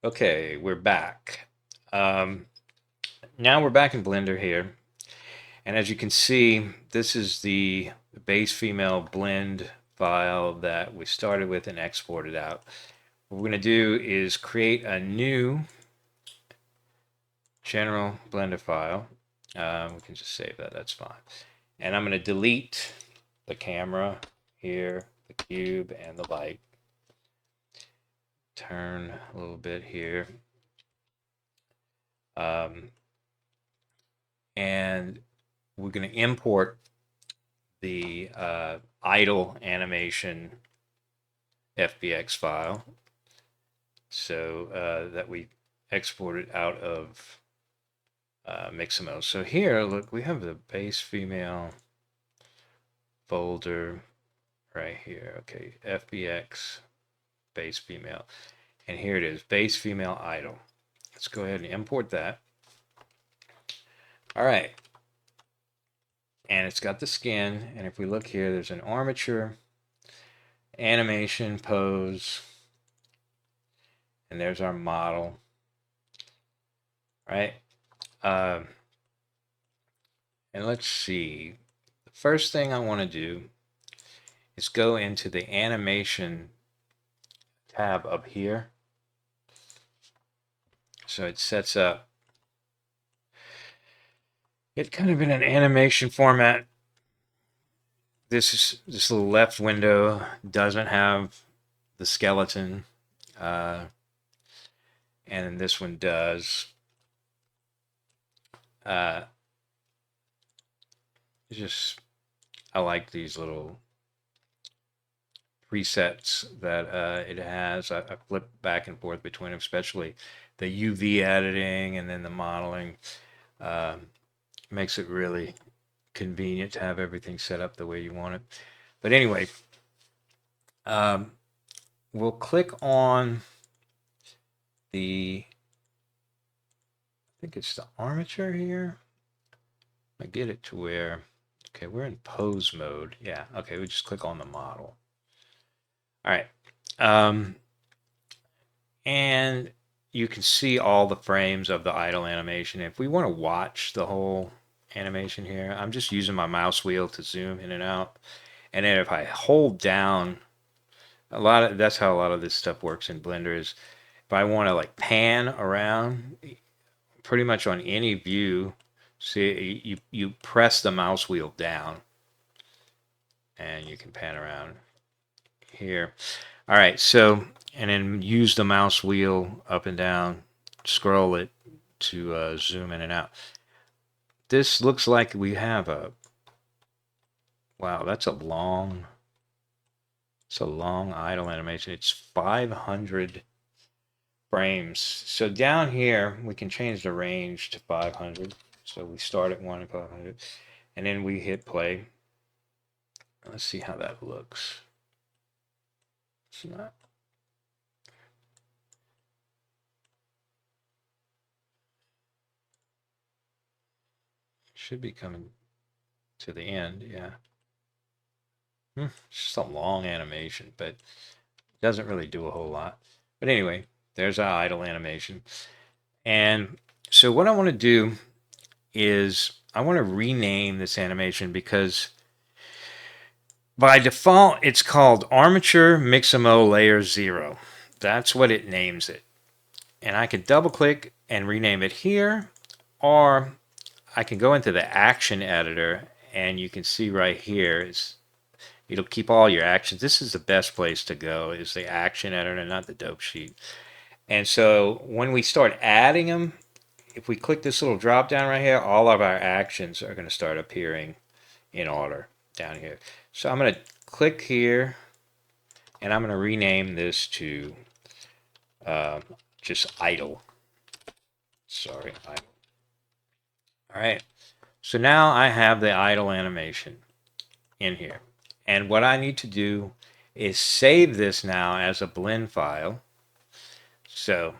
Okay, we're back. Now we're back in Blender here. And as you can see, this is the base female blend file that we started with and exported out. What we're going to do is create a new general Blender file. We can just save that, that's fine. And I'm going to delete the camera here, the cube, and the light. Turn a little bit here. And we're going to import the idle animation FBX file so that we exported out of Mixamo. So here, look, we have the base female folder right here. Okay, FBX base female. And here it is, base female idle. Let's go ahead and import that. All right. And it's got the skin. And if we look here, there's an armature, animation, pose, and there's our model. Right? And let's see. The first thing I want to do is go into the animation tab up here. So it sets up it kind of in an animation format. This little left window doesn't have the skeleton, and this one does. I like these little presets that it has. I flip back and forth between them, especially the UV editing and then the modeling. Makes it really convenient to have everything set up the way you want it. But anyway, we'll click on the, I think it's the armature here. I get it to where, okay, we're in pose mode. Yeah, okay, we just click on the model. All right. And you can see all the frames of the idle animation. If we want to watch the whole animation here, I'm just using my mouse wheel to zoom in and out. And then if I hold down, that's how a lot of this stuff works in Blender is if I want to like pan around pretty much on any view, see you press the mouse wheel down and you can pan around here. All right, so and then use the mouse wheel up and down, scroll it to zoom in and out. This looks like we have a, wow, that's a long idle animation. It's 500 frames. So down here, we can change the range to 500. So we start at 1 and 500, and then we hit play. Let's see how that looks. It's not. Should be coming to the end, yeah. It's just a long animation, but it doesn't really do a whole lot. But anyway, there's our idle animation. And so what I want to do is I want to rename this animation because by default it's called Armature Mixamo Layer 0. That's what it names it. And I can double click and rename it here, or I can go into the action editor and you can see right here it'll keep all your actions. This is the best place to go, is the action editor, not the dope sheet. And so when we start adding them, if we click this little drop down right here, all of our actions are going to start appearing in order down here. So I'm going to click here and I'm going to rename this to just idle. Sorry, idle. All right. So now I have the idle animation in here. And what I need to do is save this now as a blend file. So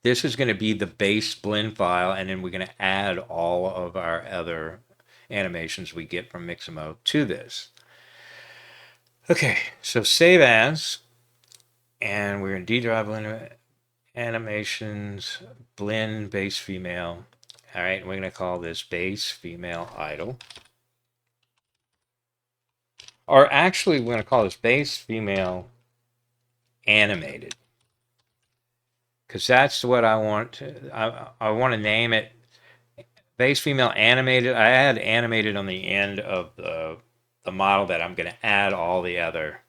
this is going to be the base blend file, and then we're going to add all of our other animations we get from Mixamo to this. Okay, so save as, And we're in D drive animations, blend base female. All right, we're going to call this base female idle. Or actually, we're going to call this base female animated. Because that's what I want to, I want to name it base female animated. I add animated on the end of the model that I'm going to add all the other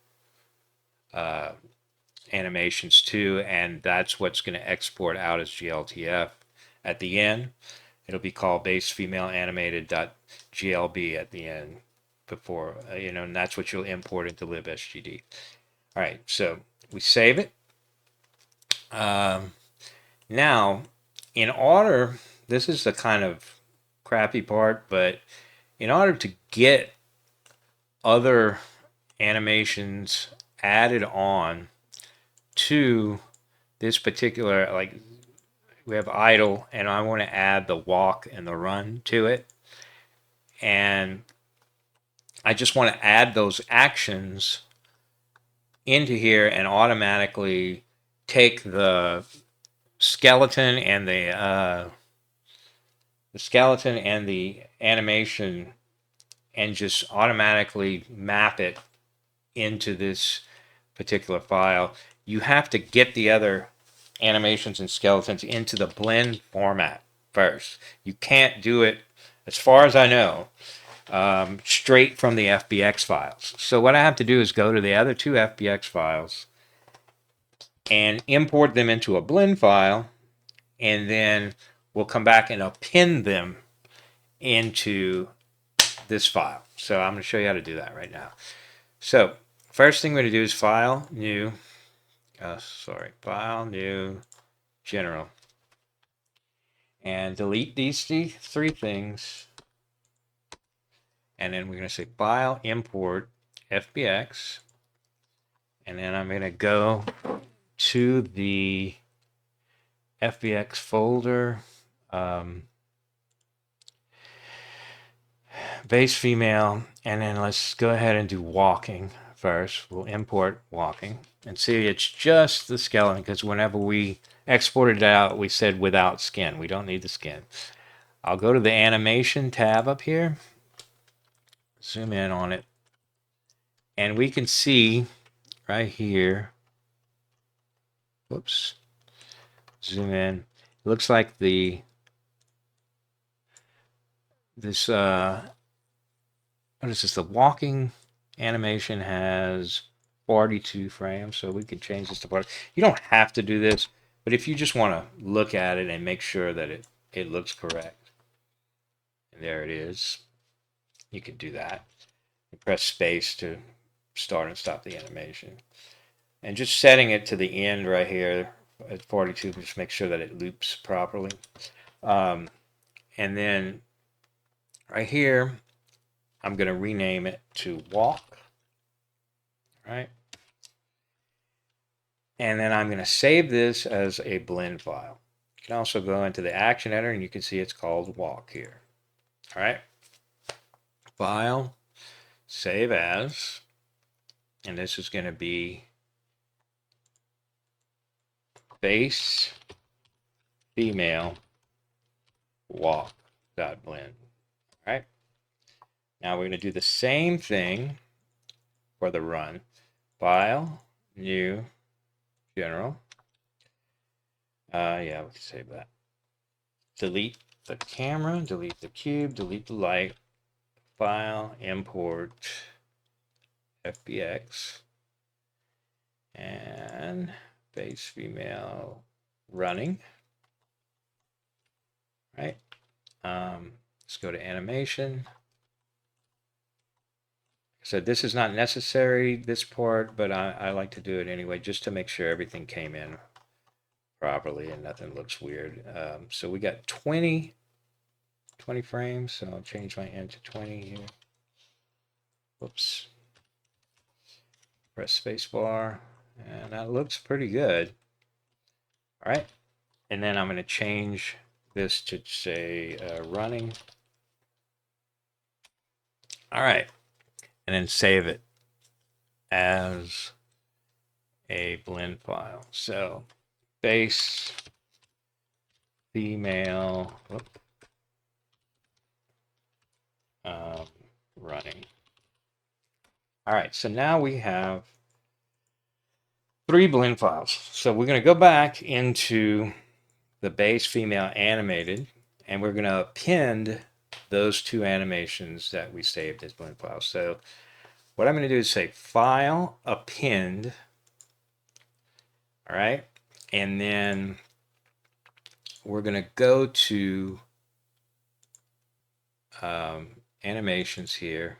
animations to, and that's what's going to export out as GLTF at the end. It'll be called base female animated.glb at the end before, and that's what you'll import into LibsGD. All right, so we save it. Now, in order, this is the kind of crappy part, but in order to get other animations added on to this particular, like we have idle, and I want to add the walk and the run to it. And I just want to add those actions into here and automatically take the skeleton and the animation and just automatically map it into this particular file. You have to get the other animations and skeletons into the blend format first. You can't do it, as far as I know, straight from the FBX files. So what I have to do is go to the other two FBX files and import them into a blend file, and then we'll come back and append them into this file. So I'm going to show you how to do that right now. So first thing we're going to do is file, new, general, and delete these three things. And then we're going to say file, import, FBX. And then I'm going to go to the FBX folder, base female, and then let's go ahead and do walking first. We'll import walking and see it's just the skeleton, because whenever we exported it out, we said without skin. We don't need the skin. I'll go to the animation tab up here, zoom in on it, and we can see right here, whoops, zoom in, it looks like this what is this, the walking animation has 42 frames, so we could change this to 40. You don't have to do this, but if you just want to look at it and make sure that it looks correct, and there it is, you can do that. You press space to start and stop the animation. And just setting it to the end right here at 42, just make sure that it loops properly. And then right here, I'm going to rename it to walk. Right. And then I'm going to save this as a blend file. You can also go into the action editor and you can see it's called walk here. All right. File, save as, and this is going to be base female walk.blend. All right. Now we're going to do the same thing for the run. File, new, general. Yeah, we can save that. Delete the camera, delete the cube, delete the light. File, import, FBX, and base female running. Right. Let's go to animation. So this is not necessary, this part, but I like to do it anyway, just to make sure everything came in properly and nothing looks weird. So we got 20 frames, so I'll change my end to 20 here. Whoops. Press spacebar, and that looks pretty good. All right, and then I'm going to change this to say running. All right. And then save it as a blend file. So base female running. All right, so now we have 3 blend files. So we're going to go back into the base female animated, and we're going to append those 2 animations that we saved as blend files. So what I'm going to do is say file append, all right, and then we're going to go to animations here,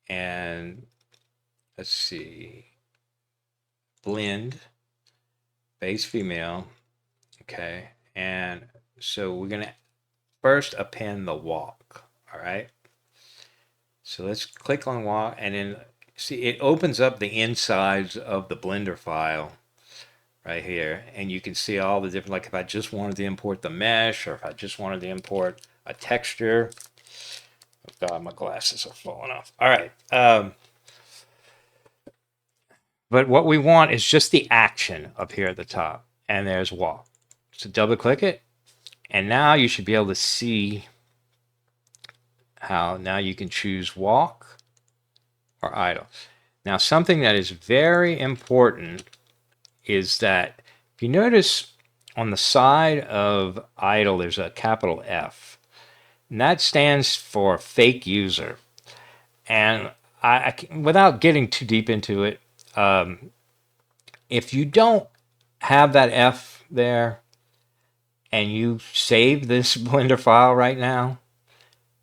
and let's see, blend base female, okay, and so we're going to first append the walk, all right. So let's click on walk, and then see it opens up the insides of the Blender file right here, and you can see all the different, like if I just wanted to import the mesh, or if I just wanted to import a texture. Oh God, my glasses are falling off. All right. But what we want is just the action up here at the top, and there's walk. So double click it, and now you should be able to see how now you can choose walk or idle. Now, something that is very important is that if you notice on the side of idle, there's a capital F, and that stands for fake user. And I without getting too deep into it, if you don't have that F there and you save this Blender file right now,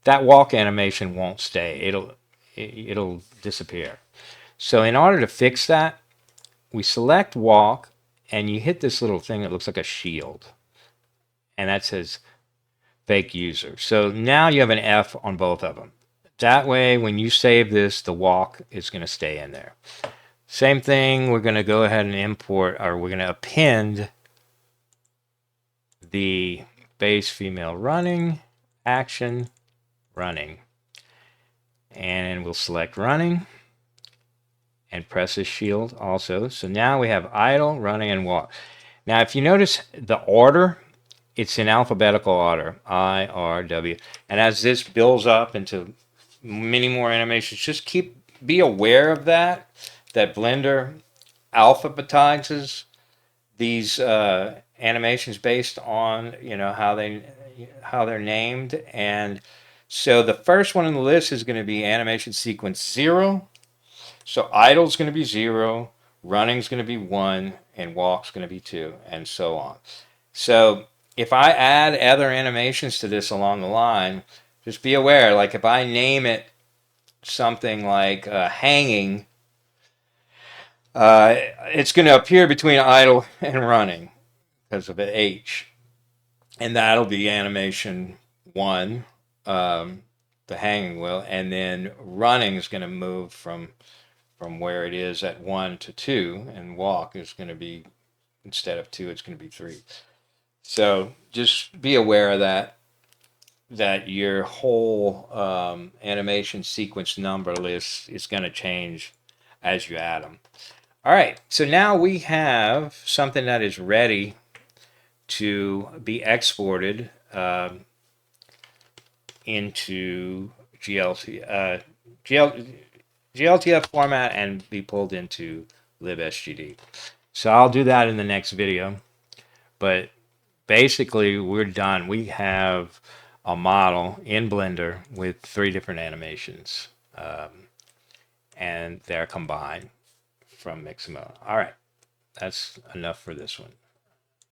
that walk animation won't stay. It'll disappear. So in order to fix that, we select walk, and you hit this little thing that looks like a shield, and that says fake user. So now you have an F on both of them. That way, when you save this, the walk is going to stay in there. Same thing, we're going to go ahead and import, or we're going to append the base female running, action, running. And we'll select running and press this shield also. So now we have idle, running, and walk. Now, if you notice the order, it's in alphabetical order, I, R, W. And as this builds up into many more animations, just be aware of that Blender alphabetizes these animations based on, you know, how they're named. And so the first one on the list is going to be animation sequence 0. So idle is going to be 0, running is going to be 1, and walk is going to be 2, and so on. So if I add other animations to this along the line, just be aware, like if I name it something like hanging, it's going to appear between idle and running because of the H. And that'll be animation 1, the hanging will, and then running is going to move from where it is at 1 to 2, and walk is going to be, instead of 2, it's going to be 3. So just be aware of that your whole animation sequence number list is going to change as you add them. All right, so now we have something that is ready to be exported into GLTF format and be pulled into LibsGD. So I'll do that in the next video. But basically, we're done. We have a model in Blender with 3 different animations, and they're combined from Mixamo. All right, that's enough for this one.